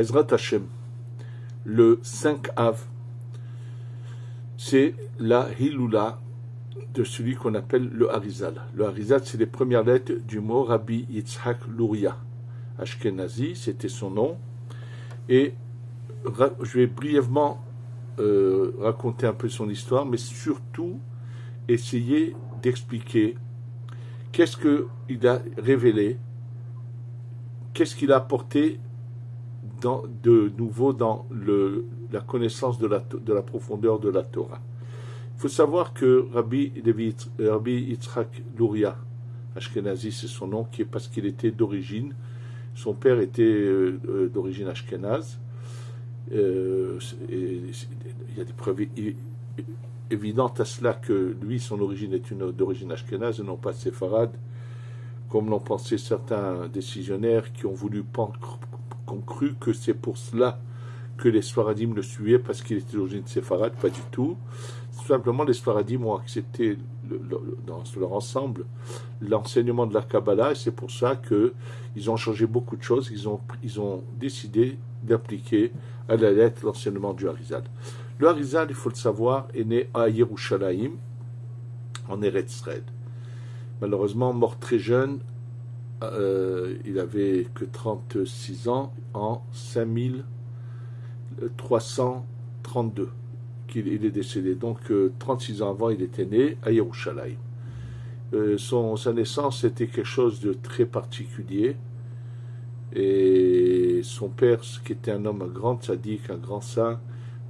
Ezrat Hashem, le 5 Av, c'est la Hilula de celui qu'on appelle le Harizal. Le Harizal, c'est les premières lettres du mot Rabbi Yitzhak Luria. Ashkenazi, c'était son nom. Et je vais brièvement raconter un peu son histoire, mais surtout essayer d'expliquer qu'est-ce qu'il a révélé, qu'est-ce qu'il a apporté de nouveau dans la connaissance de la profondeur de la Torah. Il faut savoir que Rabbi Yitzhak Luria, Ashkenazi, c'est son nom, qui est parce qu'il était d'origine, son père était d'origine ashkénaze. Il y a des preuves évidentes à cela que lui, son origine est d'origine ashkénaze et non pas séfarade, comme l'ont pensé certains décisionnaires qui ont cru que c'est pour cela que les Sfaradim le suivaient parce qu'il était d'origine séfarade. Pas du tout. Simplement, les Sfaradim ont accepté dans leur ensemble l'enseignement de la Kabbalah, et c'est pour ça qu'ils ont changé beaucoup de choses. Ils ont décidé d'appliquer à la lettre l'enseignement du Harizal. Le Harizal, il faut le savoir, est né à Yerushalayim, en Eretz Israël. Malheureusement, mort très jeune, il avait que 36 ans, en 5332. Il est décédé. Donc, 36 ans avant, il était né à Yerushalayim. Sa naissance était quelque chose de très particulier. Et son père, qui était un homme, un grand tzaddik, un grand saint,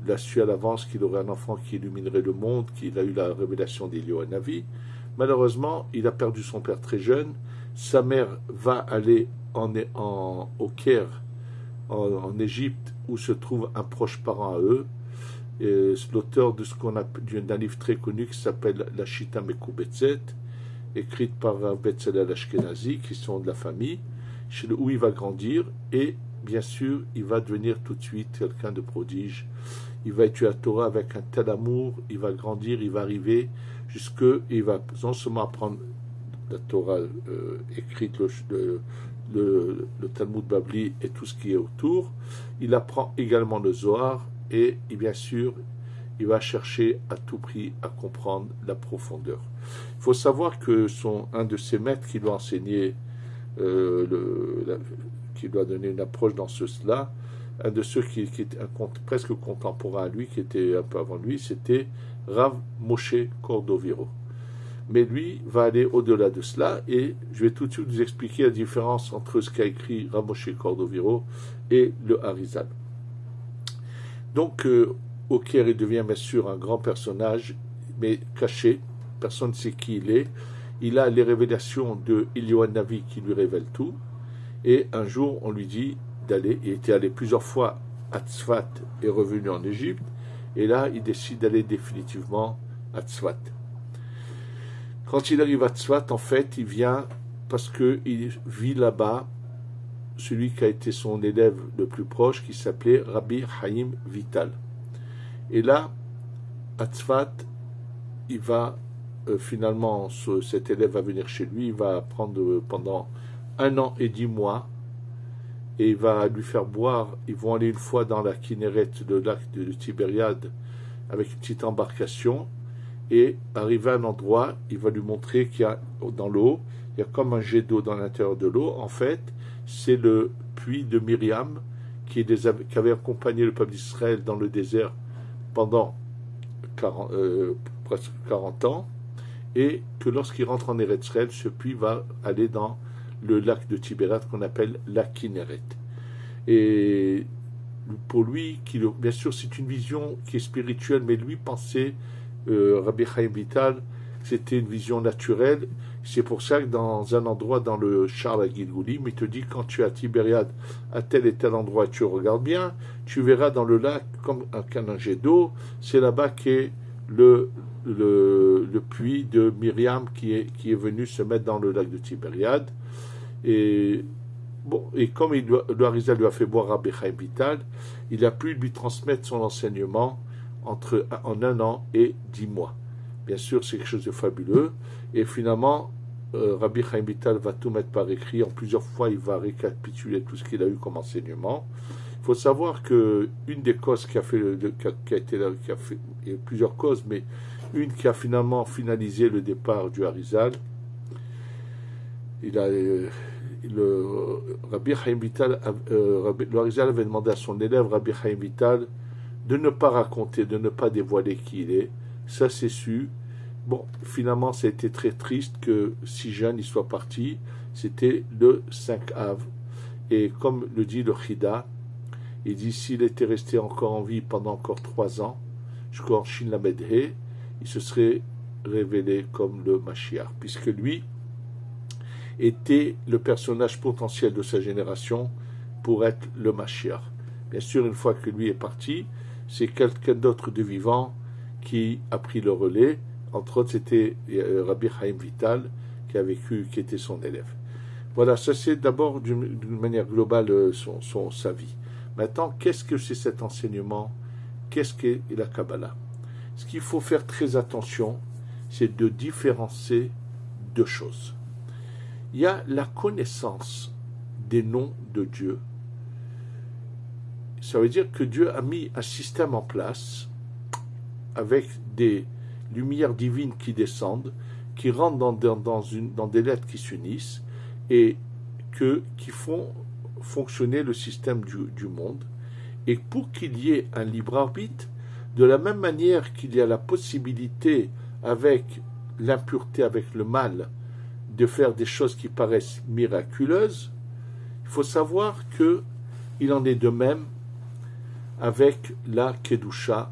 l'a su à l'avance qu'il aurait un enfant qui illuminerait le monde, qu'il a eu la révélation d'Eliyahu Hanavi. Malheureusement, il a perdu son père très jeune. Sa mère va aller au Caire, en Égypte, où se trouve un proche parent à eux. L'auteur de d'un livre très connu qui s'appelle La Shita Mekubetzet, écrite par Betzalel Ashkenazi, qui sont de la famille, où il va grandir, et bien sûr, il va devenir tout de suite quelqu'un de prodige. Il va étudier la Torah avec un tel amour, il va grandir, il va arriver il va non seulement apprendre la Torah écrite, le Talmud Babli et tout ce qui est autour, il apprend également le Zohar, et bien sûr, il va chercher à tout prix à comprendre la profondeur. Il faut savoir que un de ses maîtres qui lui a enseigné, qui lui a donné une approche dans cela, un de ceux qui était presque contemporain à lui, qui était un peu avant lui, c'était Rav Moshe Cordovero. Mais lui va aller au-delà de cela, et je vais tout de suite vous expliquer la différence entre ce qu'a écrit Rav Moshe Cordovero et le Harizal. Donc, au Caire, il devient bien sûr un grand personnage, mais caché, personne ne sait qui il est. Il a les révélations de Eliyahu Hanavi qui lui révèle tout, et un jour, on lui dit d'aller, il était allé plusieurs fois à Tzfat et revenu en Égypte, et là, il décide d'aller définitivement à Tzfat. Quand il arrive à Tzfat, en fait, il vient parce qu'il vit là-bas celui qui a été son élève le plus proche, qui s'appelait Rabbi Chaim Vital. Et là, à Tzfat, il va finalement, cet élève va venir chez lui, il va apprendre pendant 1 an et 10 mois, et il va lui faire boire. Ils vont aller une fois dans la Kinneret, le lac de Tibériade, avec une petite embarcation, et arrivé à un endroit, il va lui montrer qu'il y a dans l'eau, il y a comme un jet d'eau dans l'intérieur de l'eau. En fait, c'est le puits de Myriam qui avait accompagné le peuple d'Israël dans le désert pendant presque 40 ans, et que lorsqu'il rentre en Eretz Israël, ce puits va aller dans le lac de Tibériade qu'on appelle la Kinneret. Et pour lui, bien sûr, c'est une vision qui est spirituelle, mais lui pensait, Rabbi Chaim Vital, c'était une vision naturelle. C'est pour ça que dans un endroit, dans le Charles à Gilgoulim, il te dit, quand tu es à Tibériade, à tel et tel endroit, tu regardes bien, tu verras dans le lac comme un jet d'eau. C'est là-bas qu'est le puits de Myriam qui est venu se mettre dans le lac de Tibériade. Et comme le Harizal lui a fait boire Rabbi Chaim Vital, il a pu lui transmettre son enseignement en 1 an et 10 mois. Bien sûr, c'est quelque chose de fabuleux. Et finalement, Rabbi Chaim Vital va tout mettre par écrit. En plusieurs fois, il va récapituler tout ce qu'il a eu comme enseignement. Il faut savoir que une des causes qui a fait, qui a été là, qui a fait, il y a plusieurs causes, mais une qui a finalement finalisé le départ du Harizal, il a Rabbi Chaim Vital, le Harizal avait demandé à son élève Rabbi Chaim Vital de ne pas raconter, de ne pas dévoiler qui il est. Ça c'est su. Bon, finalement, ça a été très triste que si jeune il soit parti. C'était le 5 Av. Et comme le dit le Chida, il dit s'il était resté encore en vie pendant encore 3 ans, jusqu'en Shin Lamed He, il se serait révélé comme le Mashiach, puisque lui était le personnage potentiel de sa génération pour être le Mashiach. Bien sûr, une fois que lui est parti, c'est quelqu'un d'autre de vivant qui a pris le relais. Entre autres, c'était Rabbi Chaim Vital qui a vécu, qui était son élève. Voilà, ça c'est d'abord d'une manière globale sa vie. Maintenant, qu'est-ce que c'est cet enseignement? Qu'est-ce qu'est la Kabbalah? Ce qu'il faut faire très attention, c'est de différencier deux choses. Il y a la connaissance des noms de Dieu. Ça veut dire que Dieu a mis un système en place avec des lumières divines qui descendent, qui rentrent dans des lettres qui s'unissent et qui font fonctionner le système du monde. Et pour qu'il y ait un libre arbitre, de la même manière qu'il y a la possibilité avec l'impureté, avec le mal, de faire des choses qui paraissent miraculeuses, il faut savoir qu'il en est de même avec la Kedusha,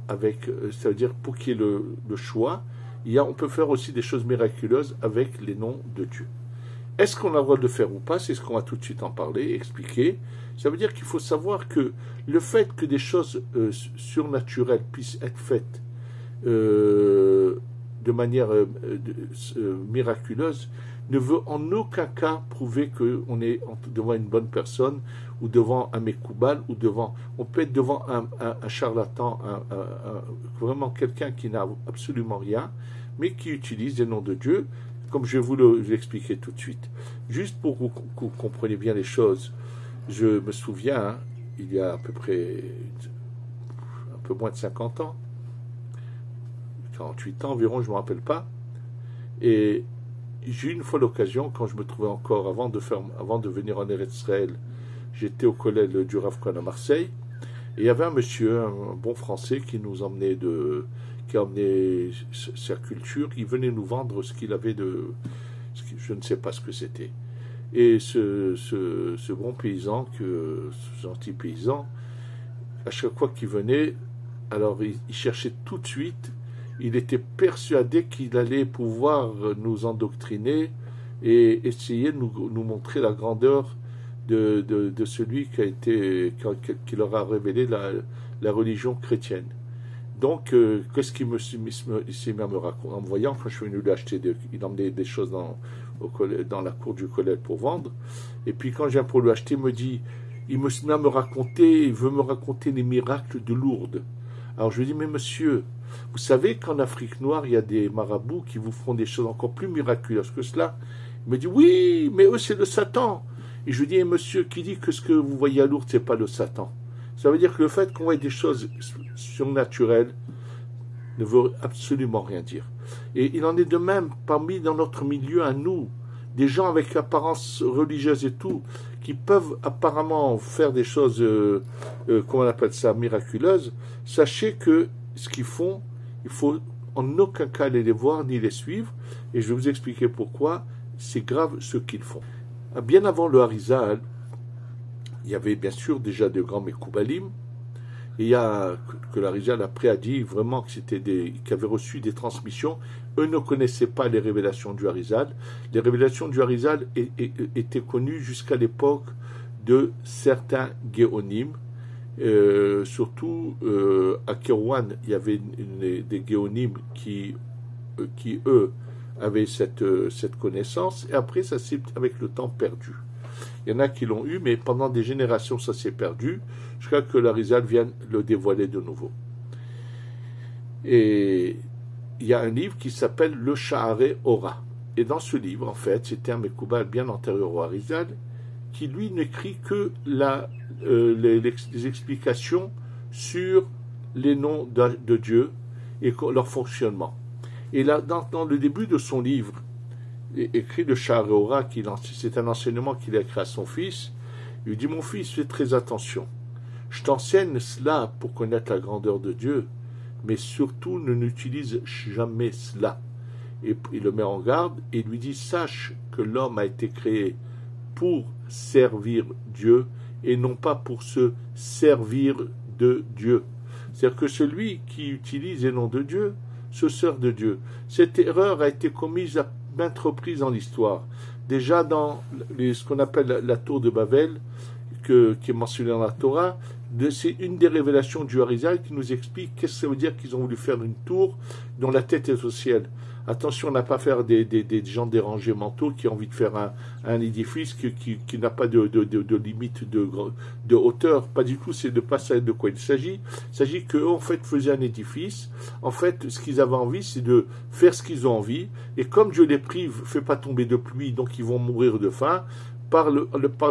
ça veut dire pour qu'il y ait le choix, on peut faire aussi des choses miraculeuses avec les noms de Dieu. Est-ce qu'on a le droit de le faire ou pas? C'est ce qu'on va tout de suite en parler, expliquer. Ça veut dire qu'il faut savoir que le fait que des choses surnaturelles puissent être faites de manière miraculeuse ne veut en aucun cas prouver qu'on est devant une bonne personne ou devant un Mekoubal ou on peut être devant un charlatan, vraiment quelqu'un qui n'a absolument rien, mais qui utilise des noms de Dieu, comme je vais vous l'expliquer tout de suite. Juste pour que vous compreniez bien les choses, je me souviens, il y a à peu près un peu moins de 50 ans, 48 ans environ, je ne me rappelle pas, et j'ai eu une fois l'occasion, quand je me trouvais encore, avant de venir en Eretz Israël, j'étais au collège du Rav Cohen à Marseille, et il y avait un monsieur, un bon français, qui a emmené sa culture, il venait nous vendre ce qu'il avait je ne sais pas ce que c'était. Et ce bon paysan, ce gentil paysan, à chaque fois qu'il venait, alors il cherchait tout de suite, il était persuadé qu'il allait pouvoir nous endoctriner et essayer de nous montrer la grandeur de celui qui leur a révélé la religion chrétienne. Donc, qu'est-ce qu'il s'est mis à me raconter? En me voyant, quand je suis venu lui acheter, il emmenait des choses dans la cour du collège pour vendre. Et puis, quand je viens pour lui acheter, il me met à me raconter, il veut me raconter les miracles de Lourdes. Alors, je lui dis, mais monsieur, vous savez qu'en Afrique noire, il y a des marabouts qui vous font des choses encore plus miraculeuses que cela? Il me dit, oui, mais eux, c'est le Satan. Et je lui dis, et monsieur, qui dit que ce que vous voyez à Lourdes, c'est pas le Satan? Ça veut dire que le fait qu'on voit des choses surnaturelles ne veut absolument rien dire. Et il en est de même dans notre milieu à nous, des gens avec apparence religieuse et tout, qui peuvent apparemment faire des choses, comment on appelle ça, miraculeuses. Sachez que ce qu'ils font, il faut en aucun cas aller les voir ni les suivre. Et je vais vous expliquer pourquoi c'est grave ce qu'ils font. Bien avant le Harizal, il y avait bien sûr déjà de grands Mekoubalim, et il y a que l'Harizal après a dit vraiment que c'était qui avaient reçu des transmissions. Eux ne connaissaient pas les révélations du Harizal. Les révélations du Harizal étaient connues jusqu'à l'époque de certains Géonim. Surtout à Kérouan, il y avait des Géonim qui eux avaient cette connaissance, et après ça s'est avec le temps perdu. Il y en a qui l'ont eu, mais pendant des générations, ça s'est perdu, jusqu'à que l'Harizal vienne le dévoiler de nouveau. Et il y a un livre qui s'appelle Le Sha'arei Ora. Et dans ce livre, en fait, c'était un Mekoubal bien antérieur au Harizal, qui lui n'écrit que les explications sur les noms de Dieu et leur fonctionnement. Et là, dans le début de son livre, écrit de Sha'ar, c'est un enseignement qu'il a écrit à son fils, il lui dit: mon fils, fais très attention. Je t'enseigne cela pour connaître la grandeur de Dieu, mais surtout ne n'utilise jamais cela. Et il le met en garde et lui dit: sache que l'homme a été créé pour servir Dieu et non pas pour se servir de Dieu. C'est-à-dire que celui qui utilise les noms de Dieu se sert de Dieu. Cette erreur a été commise à maintes reprises dans l'histoire. Déjà dans ce qu'on appelle la tour de Babel, qui est mentionnée dans la Torah, c'est une des révélations du Harizal qui nous explique qu'est-ce que ça veut dire qu'ils ont voulu faire une tour dont la tête est au ciel. Attention à ne pas faire des gens dérangés mentaux qui ont envie de faire un édifice qui n'a pas de limite de hauteur. Pas du tout, c'est de pas savoir de quoi il s'agit. Il s'agit qu'eux, en fait, faisaient un édifice. En fait, ce qu'ils avaient envie, c'est de faire ce qu'ils ont envie. Et comme Dieu les prive, fait pas tomber de pluie, donc ils vont mourir de faim, par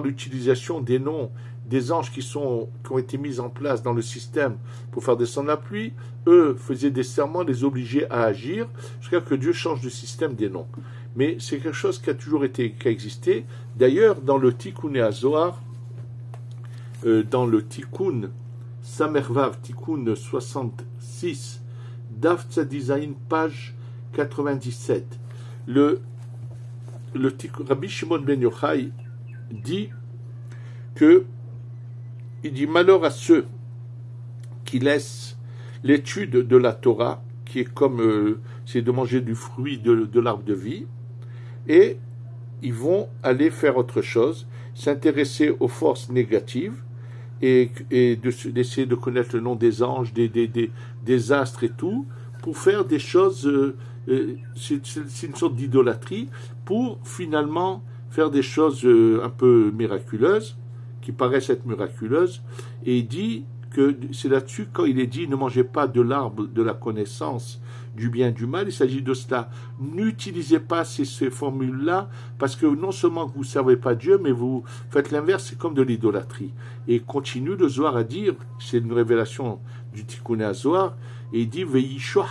l'utilisation des noms des anges qui ont été mis en place dans le système pour faire descendre la pluie, eux faisaient des serments, les obligeaient à agir, jusqu'à ce que Dieu change de système des noms. Mais c'est quelque chose qui a toujours qui a existé. D'ailleurs, dans le Tikkun et Zohar, dans le Tikkun Samervav, Tikkun 66, Daf Tzadizayin, page 97, Rabbi Shimon ben Yochai dit que il dit: malheur à ceux qui laissent l'étude de la Torah, qui est comme c'est de manger du fruit de l'arbre de vie, et ils vont aller faire autre chose, s'intéresser aux forces négatives et d'essayer de connaître le nom des anges, des astres et tout, pour faire des choses, c'est une sorte d'idolâtrie, pour finalement faire des choses un peu miraculeuses, qui paraissent être miraculeuses, et il dit que c'est là-dessus, quand il est dit: ne mangez pas de l'arbre de la connaissance du bien et du mal, il s'agit de cela. N'utilisez pas ces formules-là, parce que non seulement vous ne servez pas Dieu, mais vous faites l'inverse, c'est comme de l'idolâtrie. Et continue le Zohar à dire, c'est une révélation du Tikkun Zohar, et il dit: Veisho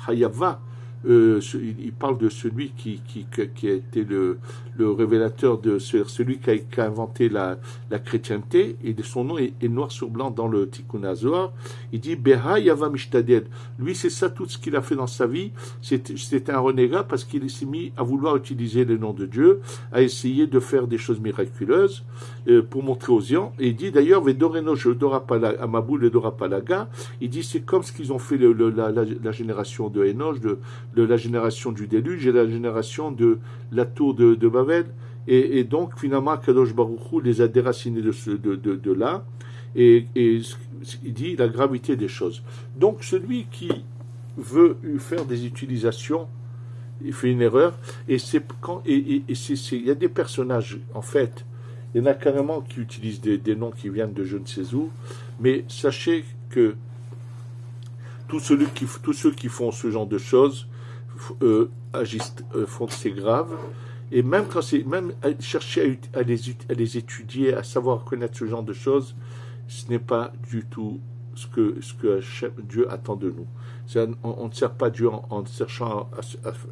Hayava. Il parle de celui qui a été le révélateur, de celui qui a inventé la chrétienté, et son nom est noir sur blanc dans le Tikkun Zohar. Il dit: Beha Yava Mishtadel. Lui, c'est ça tout ce qu'il a fait dans sa vie. C'était un renégat parce qu'il s'est mis à vouloir utiliser le nom de Dieu, à essayer de faire des choses miraculeuses pour montrer aux gens. Et il dit d'ailleurs: Vedoreno Amabou le Dorapalaga. Il dit: c'est comme ce qu'ils ont fait la génération de Enoch, de la génération du déluge et la génération de la tour de Babel, et donc finalement Kadosh Baruch Hu les a déracinés de là, et il dit la gravité des choses. Donc celui qui veut faire des utilisations, il fait une erreur, et il y a des personnages, en fait, il y en a carrément qui utilisent des noms qui viennent de je ne sais où, mais sachez que tous ceux qui font ce genre de choses agissent, c'est grave, et même chercher à les étudier, à savoir connaître ce genre de choses, ce n'est pas du tout ce que Dieu attend de nous. On ne sert pas Dieu en cherchant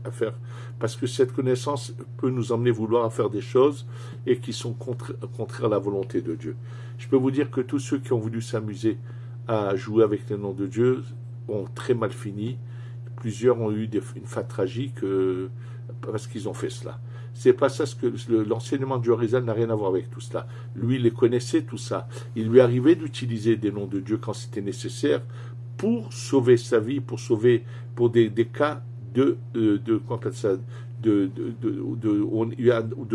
à faire, parce que cette connaissance peut nous emmener vouloir faire des choses et qui sont contraires à la volonté de Dieu. Je peux vous dire que tous ceux qui ont voulu s'amuser à jouer avec le nom de Dieu ont très mal fini. Plusieurs ont eu une fin tragique parce qu'ils ont fait cela. C'est pas ça, l'enseignement du Harizal n'a rien à voir avec tout cela. Lui, il les connaissait, tout ça. Il lui arrivait d'utiliser des noms de Dieu quand c'était nécessaire pour sauver sa vie, pour des cas de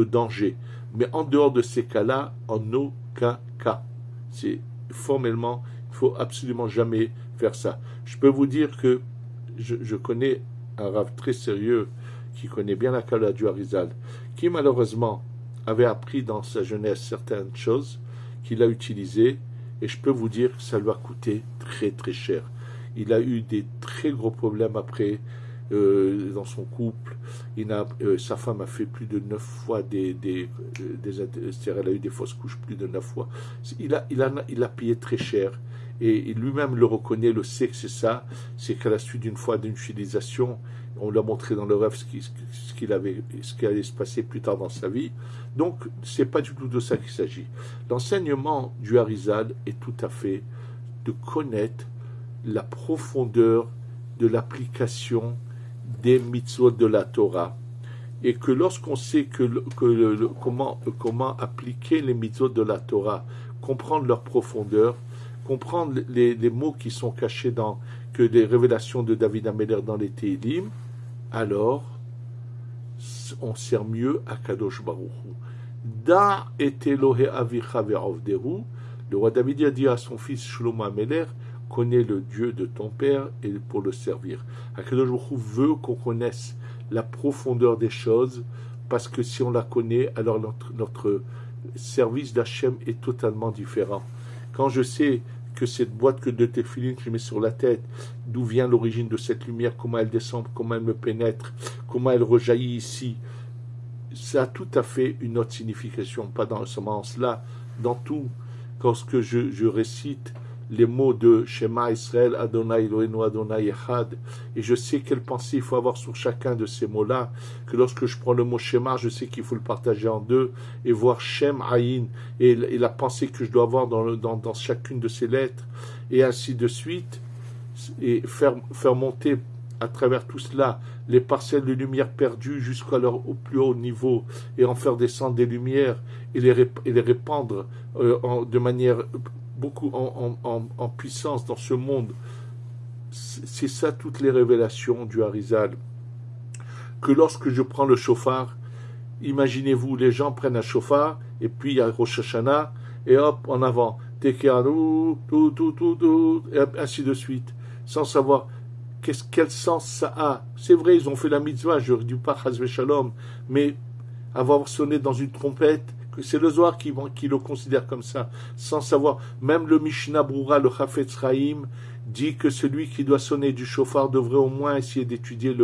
danger. Mais en dehors de ces cas-là, en aucun cas. C'est formellement, il ne faut absolument jamais faire ça. Je peux vous dire que je connais un rav très sérieux qui connaît bien la Kala du Harizal, qui malheureusement avait appris dans sa jeunesse certaines choses qu'il a utilisées, et je peux vous dire que ça lui a coûté très très cher. Il a eu des très gros problèmes après dans son couple. Sa femme a fait plus de 9 fois c'est-à-dire elle a eu des fausses couches plus de 9 fois. Il a payé très cher. Et lui-même le reconnaît, le sait que c'est ça. C'est qu'à la suite d'une fois d'une utilisation, on lui a montré dans le rêve ce qui allait se passer plus tard dans sa vie. Donc, c'est pas du tout de ça qu'il s'agit. L'enseignement du Harizal est tout à fait de connaître la profondeur de l'application des mitzvot de la Torah. Et que lorsqu'on sait comment appliquer les mitzvot de la Torah, comprendre leur profondeur, comprendre les mots qui sont cachés que les révélations de David Améler dans les Télim, alors on sert mieux à Kadosh Baruch Hu. Da et Elohe avicha ve'avdehu, le roi David a dit à son fils Shlomo Améler, connais le Dieu de ton père et pour le servir. Kadosh Baruch Hu veut qu'on connaisse la profondeur des choses, parce que si on la connaît, alors notre service d'Hachem est totalement différent. Quand je sais que cette boîte de téphilin que je mets sur la tête, d'où vient l'origine de cette lumière, comment elle descend, comment elle me pénètre, comment elle rejaillit ici, ça a tout à fait une autre signification, pas dans ce sens-là, dans tout. Lorsque je récite les mots de Shema Israël, Adonai Eloheinu Adonai Echad, et je sais quelle pensée il faut avoir sur chacun de ces mots-là, que lorsque je prends le mot Shema, je sais qu'il faut le partager en deux, et voir Shem Ayin, et la pensée que je dois avoir dans chacune de ces lettres, et ainsi de suite, et faire monter à travers tout cela les parcelles de lumière perdues au plus haut niveau, et en faire descendre des lumières, et les répandre de manière beaucoup en puissance dans ce monde. C'est ça toutes les révélations du Harizal. Que lorsque je prends le chauffard, imaginez-vous, les gens prennent un chauffard, et puis il y a Rosh Hashanah, et hop, en avant, Tekeanu, tout, et ainsi de suite, sans savoir quel sens ça a. C'est vrai, ils ont fait la mitzvah, je ne dis pas Chas Shalom, mais avoir sonné dans une trompette, c'est le Zohar qui le considère comme ça, sans savoir. Même le Mishnah Brura, le Chafetz Chaim, dit que celui qui doit sonner du chauffard devrait au moins essayer d'étudier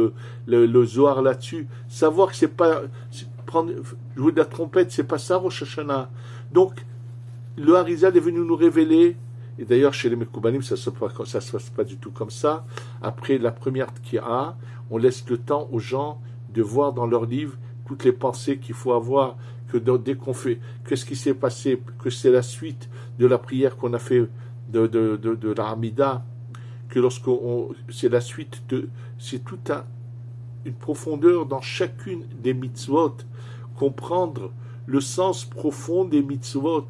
le Zohar là-dessus. Savoir que c'est pas jouer de la trompette, c'est pas ça Rosh Hashanah. Donc, le Harizal est venu nous révéler, et d'ailleurs chez les Mekoubanim, ça se passe pas du tout comme ça. Après la première Tki'a, on laisse le temps aux gens de voir dans leurs livres toutes les pensées qu'il faut avoir, que dès qu'on fait, qu'est-ce qui s'est passé, que c'est la suite de la prière qu'on a fait de la Hamida, que c'est la suite c'est toute une profondeur dans chacune des mitzvot, comprendre le sens profond des mitzvot,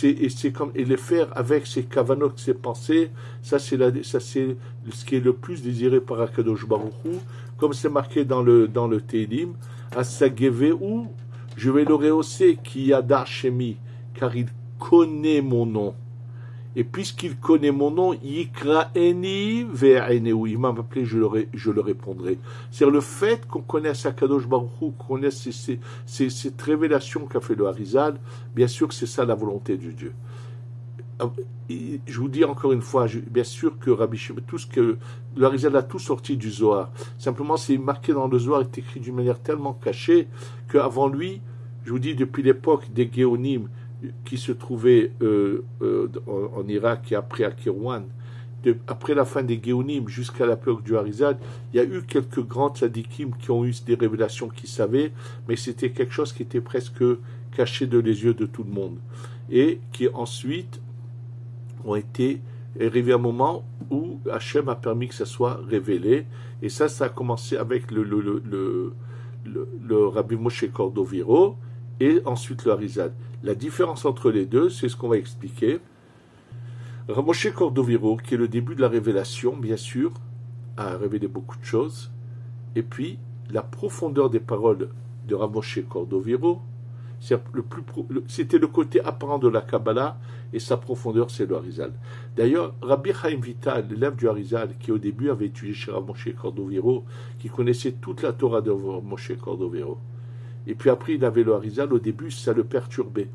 et les faire avec ces kavanot, ces pensées, ça c'est ce qui est le plus désiré par Akadosh Baruch Hu, comme c'est marqué dans le Télim, Asageveu, je vais le rehausser, qui yada shemi, car il connaît mon nom. Et puisqu'il connaît mon nom, yikraeni ve'eneu, il m'a appelé, je le répondrai. C'est-à-dire le fait qu'on connaisse Akadosh Baruch Hu, qu'on connaisse cette révélation qu'a fait le Harizal, bien sûr que c'est ça la volonté de Dieu. Je vous dis encore une fois, bien sûr que Rabbi Shimon, tout ce que le Harizal a tout sorti du Zohar. Simplement, c'est marqué dans le Zohar, est écrit d'une manière tellement cachée qu'avant lui, je vous dis, depuis l'époque des Géonim qui se trouvaient en Irak et après à Kirwan, après la fin des Géonim jusqu'à l'époque du Harizal, il y a eu quelques grands tzadikim qui ont eu des révélations qu'ils savaient, mais c'était quelque chose qui était presque caché de les yeux de tout le monde. Et qui ensuite ont été arrivés à un moment où Hachem a permis que ça soit révélé, et ça a commencé avec le Rabbi Moshe Cordoviro et ensuite le Harizal. La différence entre les deux, c'est ce qu'on va expliquer. Rabbi Moshe Cordoviro, qui est le début de la révélation, bien sûr, a révélé beaucoup de choses, et puis la profondeur des paroles de Rabbi Moshe Cordoviro, c'était le côté apparent de la Kabbalah, et sa profondeur, c'est le Harizal. D'ailleurs, Rabbi Chaim Vital, l'élève du Harizal, qui au début avait étudié chez Rabbi Moshe Cordoviro, qui connaissait toute la Torah de Rabbi Moshe Cordoviro, et puis après il avait le Harizal, au début ça le perturbait.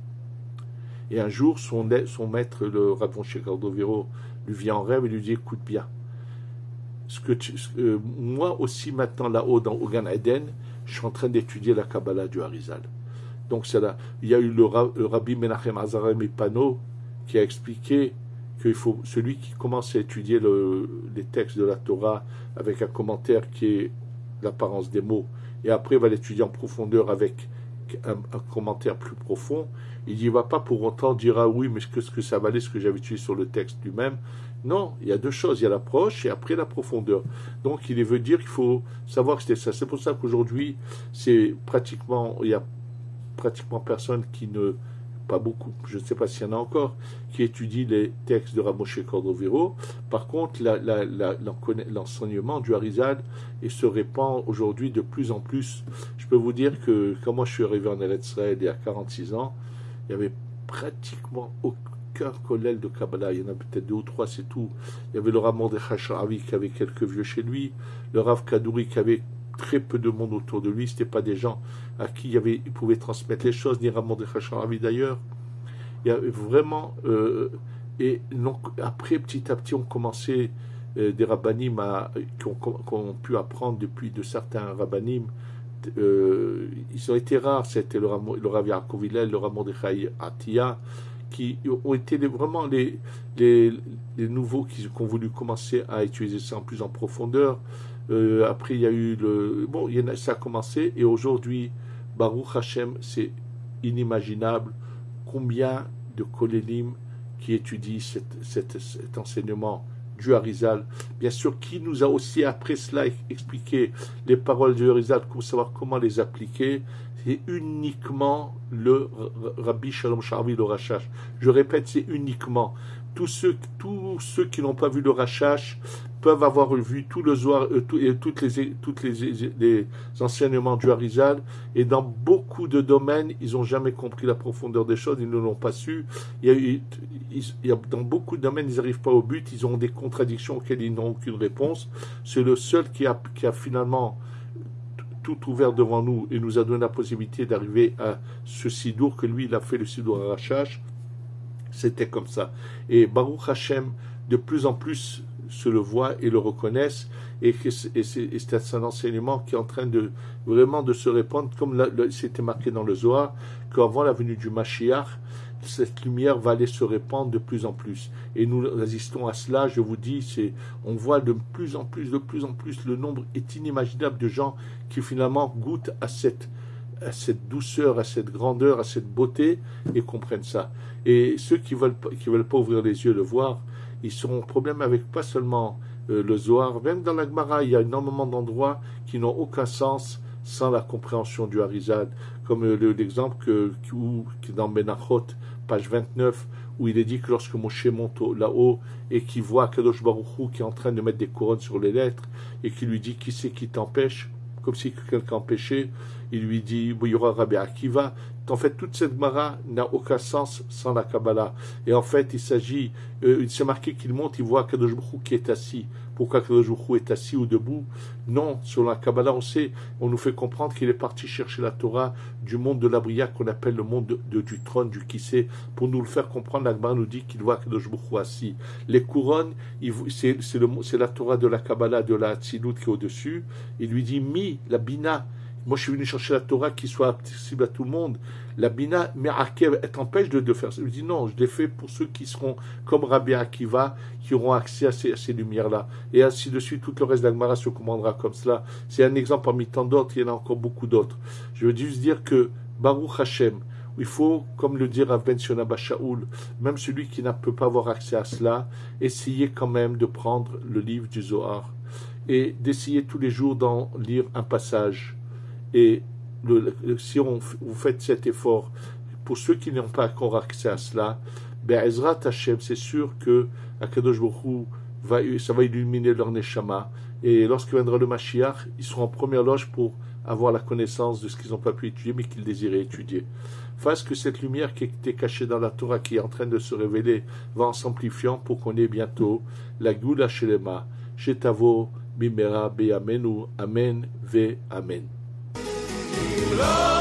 Et un jour, son maître, le Rabbi Moshe Cordoviro, lui vient en rêve et lui dit, écoute bien, moi aussi maintenant là-haut au Gan Eden, je suis en train d'étudier la Kabbalah du Harizal. Donc c'est là, il y a eu le Rabbi Menachem Azarem Epano qui a expliqué qu'il faut celui qui commence à étudier les textes de la Torah avec un commentaire qui est l'apparence des mots, et après va l'étudier en profondeur avec un commentaire plus profond, il n'y va pas pour autant dire ah oui mais qu'est-ce que ça valait ce que j'avais étudié sur le texte lui-même. Non, il y a deux choses, il y a l'approche et après la profondeur. Donc il veut dire qu'il faut savoir que c'était ça. C'est pour ça qu'aujourd'hui il y a pratiquement personne qui ne, pas beaucoup, je ne sais pas s'il y en a encore, qui étudie les textes de Rav Moshe Cordovero. Par contre, l'enseignement du Harizal se répand aujourd'hui de plus en plus. Je peux vous dire que quand moi je suis arrivé en Eretz Israël il y a 46 ans, il n'y avait pratiquement aucun collège de Kabbalah. Il y en a peut-être 2 ou 3, c'est tout. Il y avait le Rav Mordechai Sharavi qui avait quelques vieux chez lui, le Rav Kadouri qui avait très peu de monde autour de lui. C'était pas des gens à qui il pouvait transmettre les choses, ni Rav Mordechai Sharavi d'ailleurs. Il y avait vraiment et donc après petit à petit on commençait des rabbanim qui ont pu apprendre depuis de certains rabbanim. Ils ont été rares, c'était le Rav Yaakov Hillel, le Rav Mordechai Atiya, qui ont été vraiment les nouveaux qui ont voulu commencer à utiliser ça en plus en profondeur. Après il y a eu ça a commencé, et aujourd'hui Baruch Hashem, c'est inimaginable combien de kolélim qui étudient cet enseignement du Harizal, bien sûr, qui nous a aussi après cela expliqué les paroles du Harizal pour savoir comment les appliquer. C'est uniquement le Rabbi Shalom Sharavi, le Rashash. Je répète, c'est uniquement. Tous ceux qui n'ont pas vu le Rashash peuvent avoir vu tout le Zohar, toutes les enseignements du Harizal, et dans beaucoup de domaines, ils n'ont jamais compris la profondeur des choses, ils ne l'ont pas su. Dans beaucoup de domaines, ils n'arrivent pas au but, ils ont des contradictions auxquelles ils n'ont aucune réponse. C'est le seul qui a finalement tout ouvert devant nous et nous a donné la possibilité d'arriver à ce sidour que lui, il a fait le sidour à Rashash. C'était comme ça. Et Baruch Hashem, de plus en plus se le voient et le reconnaissent, et c'est un enseignement qui est en train de vraiment de se répandre, comme c'était marqué dans le Zohar, qu'avant la venue du Mashiach, cette lumière va aller se répandre de plus en plus. Et nous résistons à cela, je vous dis, on voit de plus en plus, le nombre est inimaginable de gens qui finalement goûtent à cette douceur, à cette grandeur, à cette beauté, et comprennent ça. Et ceux qui veulent pas ouvrir les yeux, le voir, ils seront en problème avec pas seulement le Zohar, même dans la Gemara, il y a énormément d'endroits qui n'ont aucun sens sans la compréhension du Harizal, comme l'exemple qui est dans Menachot, page 29, où il est dit que lorsque Moshe monte là-haut et qu'il voit Kadosh Baruch Hu qui est en train de mettre des couronnes sur les lettres et qui lui dit qui c'est qui t'empêche, comme si quelqu'un empêchait, il lui dit il y aura Rabbi Akiva. En fait, toute cette Gemara n'a aucun sens sans la Kabbalah. Et en fait, il s'agit, il s'est marqué qu'il monte, il voit Kadosh Baruch Hu qui est assis. Pourquoi Kadosh Baruch Hu est assis ou debout? Non, sur la Kabbalah, on nous fait comprendre qu'il est parti chercher la Torah du monde de la Bria, qu'on appelle le monde du trône, du Kissé, pour nous le faire comprendre. La Gemara nous dit qu'il voit Kadosh Baruch Hu assis. Les couronnes, c'est la Torah de la Kabbalah, de la Hatzilut qui est au-dessus. Il lui dit, la Bina. Moi, je suis venu chercher la Torah qui soit accessible à tout le monde. La Bina, mais elle t'empêche de faire ça. Je lui dis non, je l'ai fait pour ceux qui seront comme Rabbi Akiva, qui auront accès à ces lumières-là. Et ainsi de suite, tout le reste de la Gemara se commandera comme cela. C'est un exemple parmi tant d'autres, il y en a encore beaucoup d'autres. Je veux juste dire que Baruch Hashem, il faut, comme le dit Rav Ben Sion Abba Shaul, même celui qui ne peut pas avoir accès à cela, essayer quand même de prendre le livre du Zohar et d'essayer tous les jours d'en lire un passage. Et si vous faites cet effort, pour ceux qui n'ont pas encore accès à cela, Ezrat Hashem, c'est sûr que Akadosh Baruch Hu ça va illuminer leur neshama. Et lorsque viendra le Mashiach, ils seront en première loge pour avoir la connaissance de ce qu'ils n'ont pas pu étudier, mais qu'ils désiraient étudier. Fasse que cette lumière qui était cachée dans la Torah, qui est en train de se révéler, va en s'amplifiant pour qu'on ait bientôt la Gula Shelema, Shetavo, Bimera, Be'amenu, Amen, Ve, Amen. Gloria,